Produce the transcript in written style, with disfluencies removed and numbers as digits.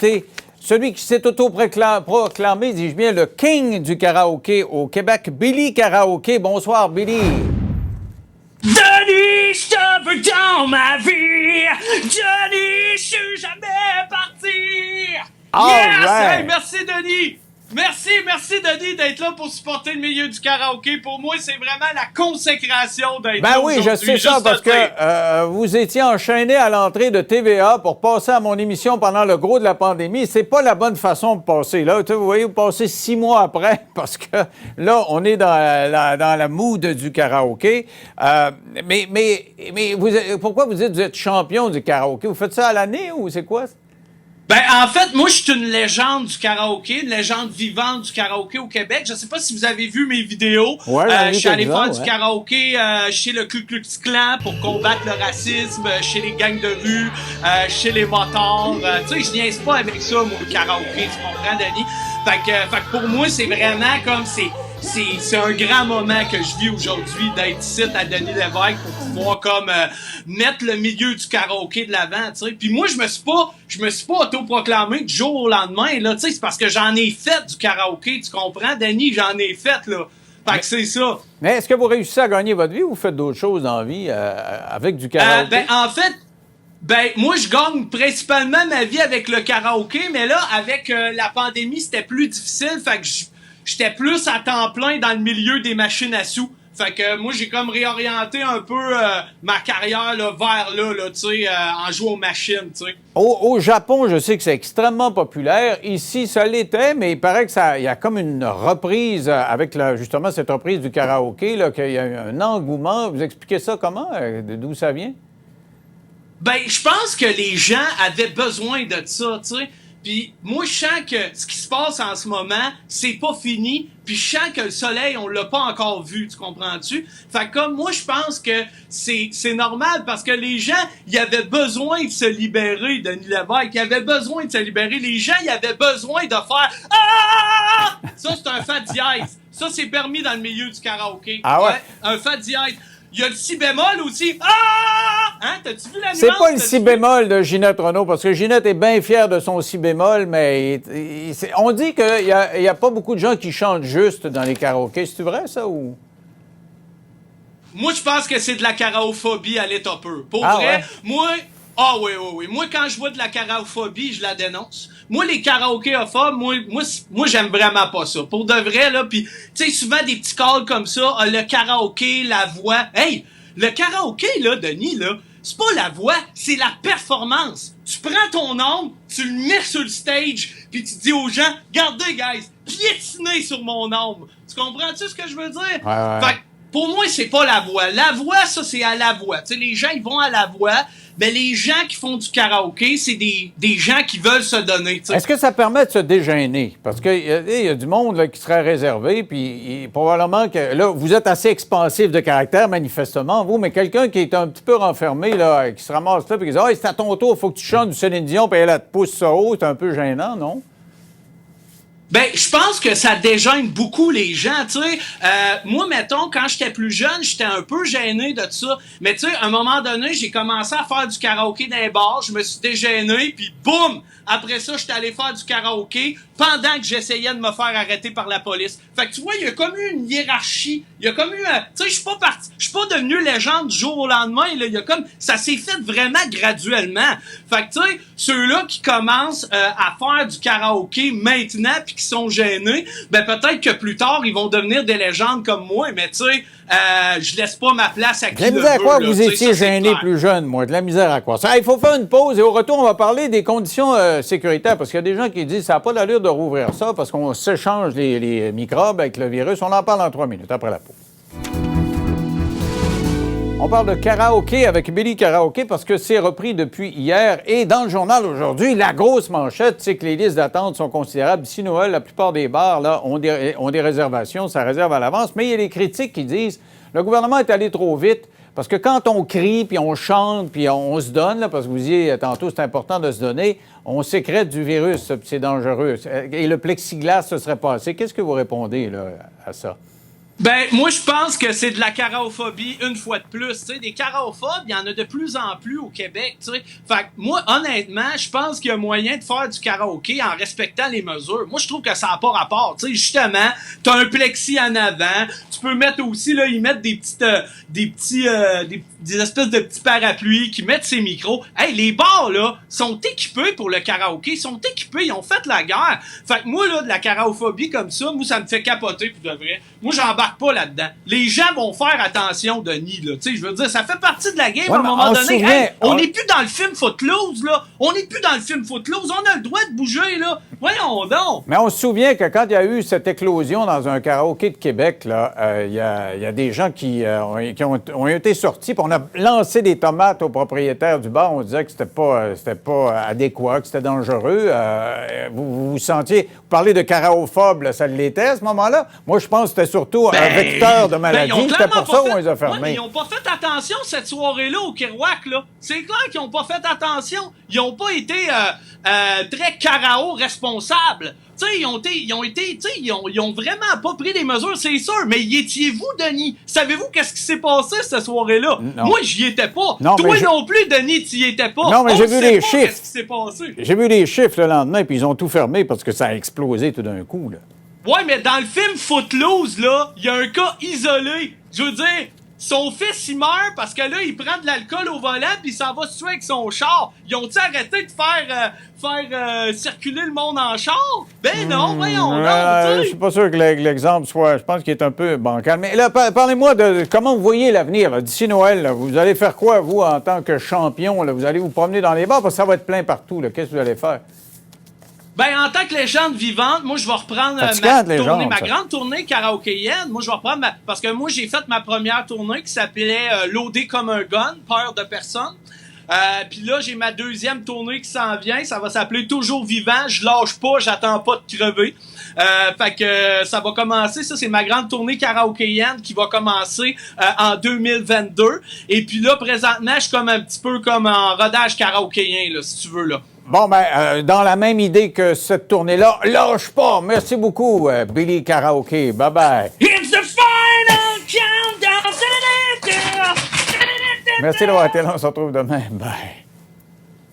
invité, celui qui s'est autoproclamé, dis-je bien, le king du karaoké au Québec, Billy Karaoké. Bonsoir, Billy. Denis, je te veux dans ma vie. Denis, je suis jamais parti. Yes! Right. Hey, merci, Denis. Merci, Denis, d'être là pour supporter le milieu du karaoké. Pour moi, c'est vraiment la consécration d'être là Oui, aujourd'hui. je sais ça, parce que vous étiez enchaîné à l'entrée de TVA pour passer à mon émission pendant le gros de la pandémie. C'est pas la bonne façon de passer. Là, vous voyez, vous passez 6 mois après, parce que là, on est dans la mood du karaoké. Mais pourquoi vous dites que vous êtes champion du karaoké? Vous faites ça à l'année ou c'est quoi? Ben, en fait, moi, je suis une légende du karaoké, une légende vivante du karaoké au Québec. Je sais pas si vous avez vu mes vidéos. Ouais, je suis allé faire du karaoké chez le Ku Klux Klan pour combattre le racisme, chez les gangs de rue, chez les motards. Tu sais, je niaise pas avec ça, moi, le karaoké, tu comprends, Denis? Fait que pour moi, c'est vraiment comme c'est un grand moment que je vis aujourd'hui d'être ici à Denis Lévesque pour pouvoir comme mettre le milieu du karaoké de l'avant, tu sais. Puis moi, je me suis pas autoproclamé du jour au lendemain, là, tu sais, c'est parce que j'en ai fait du karaoké, tu comprends, Denis, j'en ai fait, là. Fait que c'est ça. Mais est-ce que vous réussissez à gagner votre vie ou vous faites d'autres choses dans la vie avec du karaoké? En fait, moi, je gagne principalement ma vie avec le karaoké, mais là, avec la pandémie, c'était plus difficile, fait que j'étais plus à temps plein dans le milieu des machines à sous. Fait que moi, j'ai comme réorienté un peu ma carrière là, vers là, tu sais, en jouant aux machines, tu sais. Au Japon, je sais que c'est extrêmement populaire. Ici, ça l'était, mais il paraît qu'il y a comme une reprise avec justement cette reprise du karaoké, là, qu'il y a eu un engouement. Vous expliquez ça comment? D'où ça vient? Ben, je pense que les gens avaient besoin de ça, tu sais. Puis moi, je sens que ce qui se passe en ce moment, c'est pas fini. Puis je sens que le soleil, on l'a pas encore vu, tu comprends-tu? Fait que comme moi, je pense que c'est normal parce que les gens, ils avaient besoin de se libérer, Denis Lévesque. Ils avaient besoin de se libérer. Les gens, ils avaient besoin de faire « Ah! » Ça, c'est un fa dièse. Ça, c'est permis dans le milieu du karaoké. Ah ouais? Un fa dièse. Il y a le si bémol aussi. Ah! Hein? T'as-tu vu la nuance? C'est pas le si bémol de Ginette Renault, parce que Ginette est bien fière de son si bémol, mais on dit qu'il y a pas beaucoup de gens qui chantent juste dans les karaokés. C'est vrai, ça, ou? Moi, je pense que c'est de la karaophobie à l'état pur. Pour vrai, ouais? Moi... Ah oui. Moi, quand je vois de la karaophobie, je la dénonce. Moi, les karaokéophobes, moi, j'aime vraiment pas ça. Pour de vrai, là, pis, tu sais, souvent des petits calls comme ça, le karaoké, la voix. Hey, le karaoké, là, Denis, là, c'est pas la voix, c'est la performance. Tu prends ton nom, tu le mets sur le stage, puis tu dis aux gens, regardez, guys, piétinez sur mon nom. Tu comprends-tu ce que je veux dire? Ouais. Fait que, pour moi, c'est pas la voix. La voix, ça, c'est à la voix. Tu sais, les gens, ils vont à la voix. Ben, les gens qui font du karaoké, c'est des gens qui veulent se donner. T'sais. Est-ce que ça permet de se dégêner? Parce qu'il y a du monde là, qui serait réservé, puis probablement que là, vous êtes assez expansif de caractère, manifestement, vous, mais quelqu'un qui est un petit peu renfermé, là, qui se ramasse là, puis qui dit « Ah, c'est à ton tour, il faut que tu chantes du Céline Dion, puis elle te pousse ça haut », c'est un peu gênant, non? Ben, je pense que ça dégêne beaucoup les gens, tu sais. Moi, mettons, quand j'étais plus jeune, j'étais un peu gêné de ça. Mais tu sais, à un moment donné, j'ai commencé à faire du karaoké dans les bars, je me suis dégêné, puis boum! Après ça, j'étais allé faire du karaoké pendant que j'essayais de me faire arrêter par la police. Fait que tu vois, il y a comme eu une hiérarchie. Il y a comme eu tu sais, je suis pas devenu légende du jour au lendemain, là. Il y a comme, ça s'est fait vraiment graduellement. Fait que tu sais, ceux-là qui commencent à faire du karaoké maintenant puis qui sont gênés, ben peut-être que plus tard, ils vont devenir des légendes comme moi, mais tu sais, je laisse pas ma place à qui le veut. De la misère à quoi vous étiez ça, gêné plus jeune, moi? De la misère à quoi? Il faut faire une pause et au retour, on va parler des conditions sécuritaires parce qu'il y a des gens qui disent que ça n'a pas l'allure de rouvrir ça parce qu'on s'échange les microbes avec le virus. On en parle en 3 minutes après la pause. On parle de karaoké avec Billy Karaoké parce que c'est repris depuis hier. Et dans le journal aujourd'hui, la grosse manchette, c'est que les listes d'attente sont considérables. D'ici Noël, la plupart des bars là, ont des réservations, ça réserve à l'avance. Mais il y a des critiques qui disent le gouvernement est allé trop vite parce que quand on crie, puis on chante, puis on se donne, là, parce que vous disiez tantôt, c'est important de se donner, on sécrète du virus, puis c'est dangereux. Et le plexiglas, ce serait passé. Qu'est-ce que vous répondez là, à ça? Ben, moi, je pense que c'est de la karaophobie une fois de plus. Tu sais, des karaophobes, il y en a de plus en plus au Québec. Tu sais, fait que moi, honnêtement, je pense qu'il y a moyen de faire du karaoké en respectant les mesures. Moi, je trouve que ça n'a pas rapport. Tu sais, justement, t'as un plexi en avant. Tu peux mettre aussi là, ils mettent des espèces de petits parapluies qui mettent ces micros. Hey, les bars là sont équipés pour le karaoké, sont équipés, ils ont fait la guerre. Fait que moi là, de la karaophobie comme ça, moi ça me fait capoter pour de vrai. Moi, j'embarque pas là-dedans. Les gens vont faire attention, Denis, là. Tu sais, je veux dire, ça fait partie de la game à un moment donné. Hey, on n'est plus dans le film Footloose, là. On n'est plus dans le film Footloose. On a le droit de bouger, là. Voyons donc. Mais on se souvient que quand il y a eu cette éclosion dans un karaoké de Québec, là, il y a des gens qui ont été sortis, puis on a lancé des tomates au propriétaire du bar. On disait que c'était pas adéquat, que c'était dangereux. Vous sentiez... Vous parlez de karaophobe, là, ça l'était à ce moment-là? Moi, je pense que c'était surtout un vecteur de maladie. C'était pour ça qu'on les a fermés. Ouais, ils n'ont pas fait attention cette soirée-là au Kerouac, là. C'est clair qu'ils n'ont pas fait attention. Ils n'ont pas été très karao responsables. Tu sais, ils ont vraiment pas pris des mesures, c'est sûr. Mais y étiez-vous, Denis? Savez-vous qu'est-ce qui s'est passé cette soirée-là? Non. Moi, j'y étais pas. Non, toi non plus, Denis, tu y étais pas. Non, mais j'ai vu les chiffres. Qu'est-ce qui s'est passé? J'ai vu les chiffres le lendemain, puis ils ont tout fermé parce que ça a explosé tout d'un coup, là. Ouais, mais dans le film Footloose, là, il y a un cas isolé. Je veux dire, son fils, il meurt parce que là, il prend de l'alcool au volant puis il s'en va se tuer avec son char. Ils ont-ils arrêté de faire circuler le monde en char? Ben non, voyons donc, tu sais. Je suis pas sûr que l'exemple soit... Je pense qu'il est un peu bancal. Mais là, parlez-moi de comment vous voyez l'avenir, là, d'ici Noël. Là. Vous allez faire quoi, vous, en tant que champion? Là? Vous allez vous promener dans les bars parce que ça va être plein partout. Là. Qu'est-ce que vous allez faire? Ben, en tant que légende vivante, moi, je vais reprendre ma grande tournée karaokéenne. Moi, je vais reprendre parce que moi, j'ai fait ma première tournée qui s'appelait Loadé comme un gun, peur de personne. Puis là, j'ai ma deuxième tournée qui s'en vient. Ça va s'appeler Toujours vivant. Je lâche pas, j'attends pas de crever. Fait que ça va commencer. Ça, c'est ma grande tournée karaokéenne qui va commencer en 2022. Et puis là, présentement, je suis comme un petit peu comme en rodage karaokéen, là, si tu veux, là. Bon, ben, dans la même idée que cette tournée-là, lâche pas. Merci beaucoup, Billy Karaoke. Bye-bye. It's the final countdown. Merci d'avoir été là. On se retrouve demain. Bye.